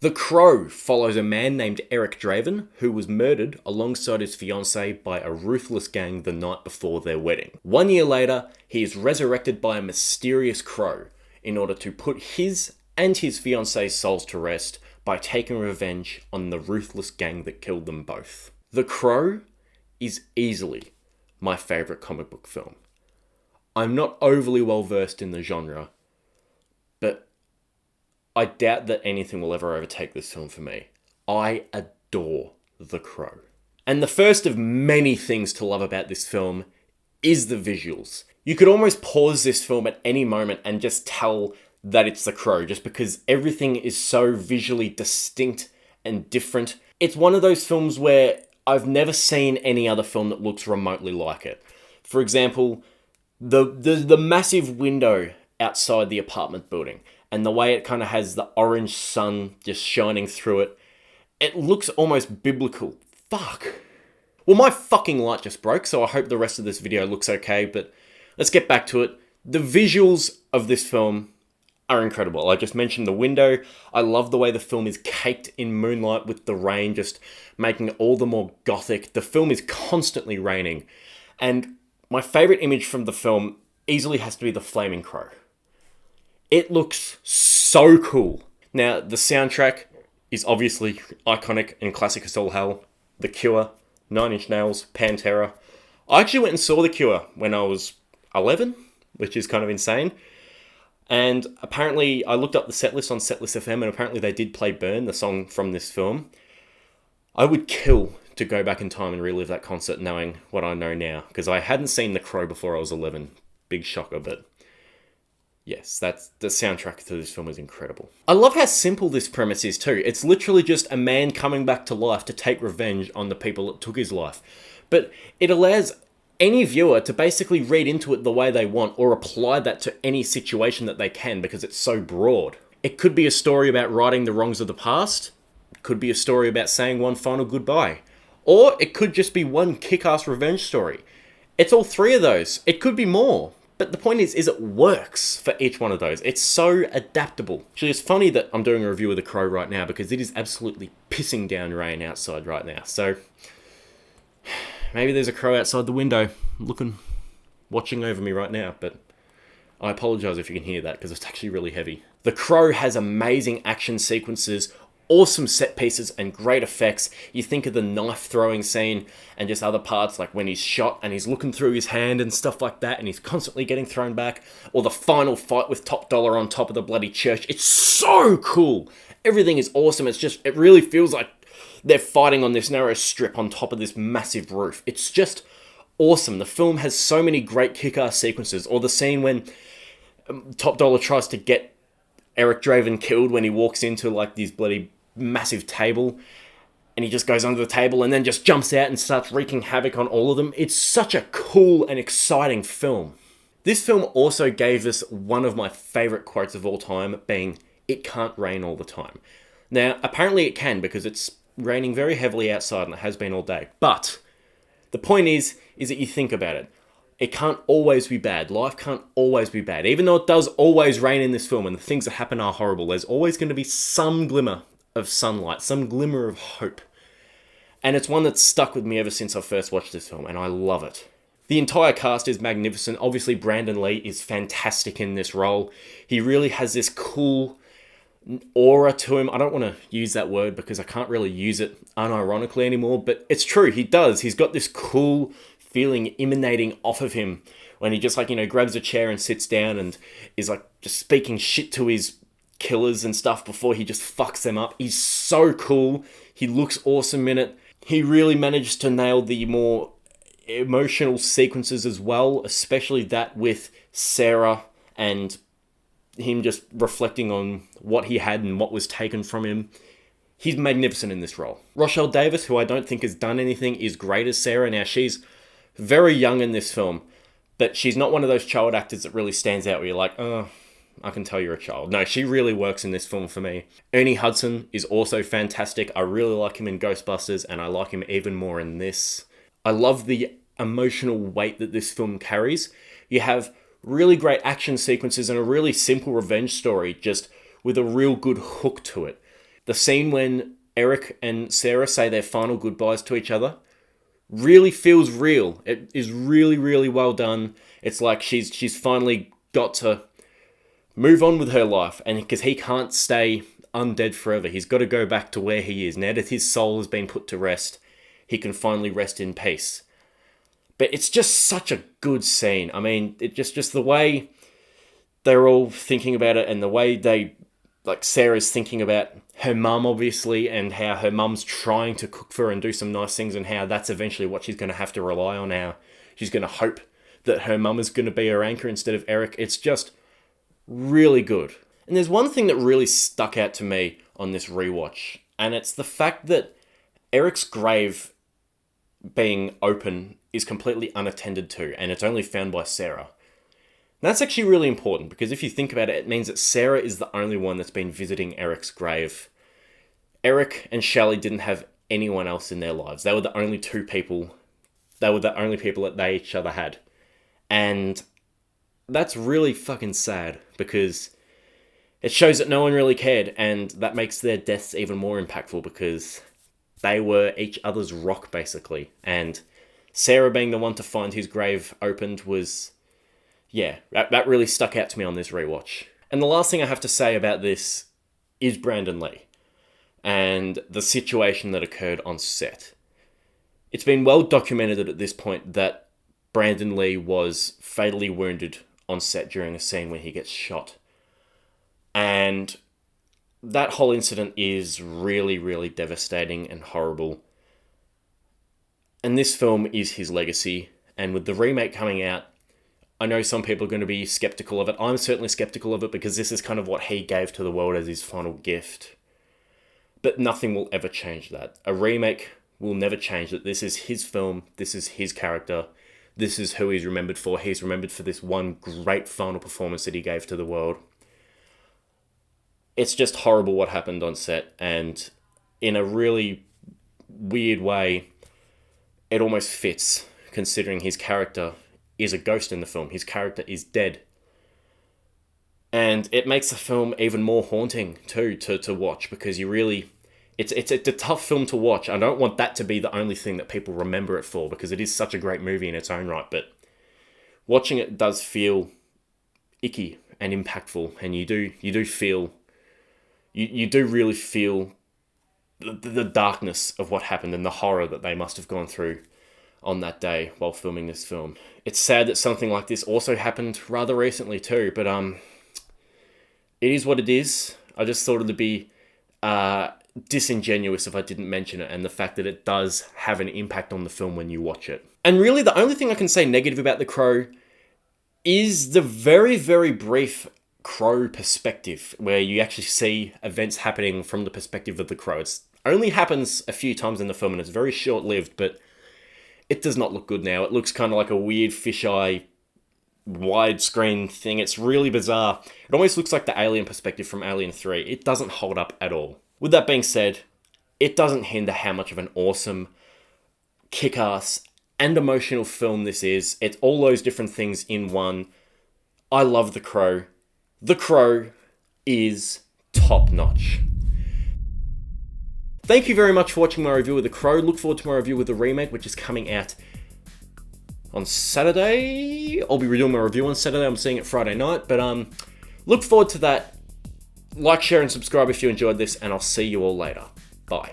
The Crow follows a man named Eric Draven who was murdered alongside his fiancée by a ruthless gang the night before their wedding. 1 year later, he is resurrected by a mysterious crow in order to put his and his fiancée's souls to rest by taking revenge on the ruthless gang that killed them both. The Crow is easily my favourite comic book film. I'm not overly well versed in the genre, but I doubt that anything will ever overtake this film for me. I adore The Crow. And the first of many things to love about this film is the visuals. You could almost pause this film at any moment and just tell that it's The Crow, just because everything is so visually distinct and different. It's one of those films where I've never seen any other film that looks remotely like it. For example, the massive window outside the apartment building, and the way it kind of has the orange sun just shining through it. It looks almost biblical. Fuck. Well, my fucking light just broke, so I hope the rest of this video looks okay, but let's get back to it. The visuals of this film are incredible. I just mentioned the window. I love the way the film is caked in moonlight with the rain just making it all the more gothic. The film is constantly raining. And my favourite image from the film easily has to be the flaming crow. It looks so cool. Now, the soundtrack is obviously iconic and classic as all hell. The Cure, Nine Inch Nails, Pantera. I actually went and saw The Cure when I was 11, which is kind of insane. And apparently, I looked up the setlist on Setlist FM, and apparently they did play Burn, the song from this film. I would kill to go back in time and relive that concert knowing what I know now, because I hadn't seen The Crow before I was 11. Big shocker, but yes, that's the soundtrack to this film is incredible. I love how simple this premise is too. It's literally just a man coming back to life to take revenge on the people that took his life. But it allows any viewer to basically read into it the way they want or apply that to any situation that they can because it's so broad. It could be a story about righting the wrongs of the past. It could be a story about saying one final goodbye. Or it could just be one kick-ass revenge story. It's all three of those. It could be more. But the point is it works for each one of those. It's so adaptable. Actually, it's funny that I'm doing a review of The Crow right now because it is absolutely pissing down rain outside right now. So maybe there's a crow outside the window watching over me right now, but I apologize if you can hear that because it's actually really heavy. The Crow has amazing action sequences, awesome set pieces and great effects. You think of the knife throwing scene and just other parts like when he's shot and he's looking through his hand and stuff like that and he's constantly getting thrown back, or the final fight with Top Dollar on top of the bloody church. It's so cool. Everything is awesome. It really feels like they're fighting on this narrow strip on top of this massive roof. It's just awesome. The film has so many great kick-ass sequences. Or the scene when Top Dollar tries to get Eric Draven killed when he walks into like this bloody massive table and he just goes under the table and then just jumps out and starts wreaking havoc on all of them. It's such a cool and exciting film. This film also gave us one of my favourite quotes of all time, being, "It can't rain all the time." Now, apparently it can because it's raining very heavily outside and it has been all day. But the point is that you think about it. It can't always be bad. Life can't always be bad. Even though it does always rain in this film and the things that happen are horrible, there's always going to be some glimmer of sunlight, some glimmer of hope. And it's one that's stuck with me ever since I first watched this film, and I love it. The entire cast is magnificent. Obviously, Brandon Lee is fantastic in this role. He really has this cool aura to him. I don't want to use that word because I can't really use it unironically anymore, but it's true, he does. He's got this cool feeling emanating off of him when he just grabs a chair and sits down and is like just speaking shit to his killers and stuff before he just fucks them up. He's so cool. He looks awesome in it. He really managed to nail the more emotional sequences as well, especially that with Sarah and him just reflecting on what he had and what was taken from him. He's magnificent in this role. Rochelle Davis, who I don't think has done anything, is great as Sarah. Now, she's very young in this film, but she's not one of those child actors that really stands out where you're like, oh, I can tell you're a child. No, she really works in this film for me. Ernie Hudson is also fantastic. I really like him in Ghostbusters, and I like him even more in this. I love the emotional weight that this film carries. You have really great action sequences and a really simple revenge story, just with a real good hook to it. The scene when Eric and Sarah say their final goodbyes to each other really feels real. It is really, really well done. It's like she's finally got to move on with her life, and because he can't stay undead forever, he's got to go back to where he is. Now that his soul has been put to rest, he can finally rest in peace. But it's just such a good scene. I mean, it just the way they're all thinking about it, and the way Sarah's thinking about her mum, obviously, and how her mum's trying to cook for her and do some nice things, and how that's eventually what she's going to have to rely on. How she's going to hope that her mum is going to be her anchor instead of Eric. It's just really good. And there's one thing that really stuck out to me on this rewatch, and it's the fact that Eric's grave being open is completely unattended to, and it's only found by Sarah. That's actually really important, because if you think about it, it means that Sarah is the only one that's been visiting Eric's grave. Eric and Shelley didn't have anyone else in their lives. They were the only two people. They were the only people that they each other had. And that's really fucking sad, because it shows that no one really cared, and that makes their deaths even more impactful, because they were each other's rock, basically. And Sarah being the one to find his grave opened was... yeah, that really stuck out to me on this rewatch. And the last thing I have to say about this is Brandon Lee and the situation that occurred on set. It's been well documented at this point that Brandon Lee was fatally wounded on set during a scene when he gets shot. And that whole incident is really, really devastating and horrible. And this film is his legacy. And with the remake coming out, I know some people are going to be skeptical of it. I'm certainly skeptical of it, because this is kind of what he gave to the world as his final gift. But nothing will ever change that. A remake will never change that. This is his film. This is his character. This is who he's remembered for. He's remembered for this one great final performance that he gave to the world. It's just horrible what happened on set. And in a really weird way, it almost fits, considering his character is a ghost in the film. His character is dead. And it makes the film even more haunting too to watch, because you really... It's a tough film to watch. I don't want that to be the only thing that people remember it for, because it is such a great movie in its own right, but watching it does feel icky and impactful, and you do feel... You do really feel the darkness of what happened and the horror that they must have gone through on that day while filming this film. It's sad that something like this also happened rather recently too, but it is what it is. I just thought it'd be disingenuous if I didn't mention it, and the fact that it does have an impact on the film when you watch it. And really the only thing I can say negative about The Crow is the very, very brief Crow perspective, where you actually see events happening from the perspective of the Crow. It only happens a few times in the film, and it's very short-lived, but it does not look good now. It looks kind of like a weird fisheye widescreen thing. It's really bizarre. It almost looks like the alien perspective from Alien 3. It doesn't hold up at all. With that being said, it doesn't hinder how much of an awesome, kick-ass, and emotional film this is. It's all those different things in one. I love The Crow. The Crow is top-notch. Thank you very much for watching my review of The Crow. Look forward to my review of the remake, which is coming out on Saturday. I'll be doing my review on Saturday. I'm seeing it Friday night, but look forward to that. Like, share, and subscribe if you enjoyed this, and I'll see you all later. Bye.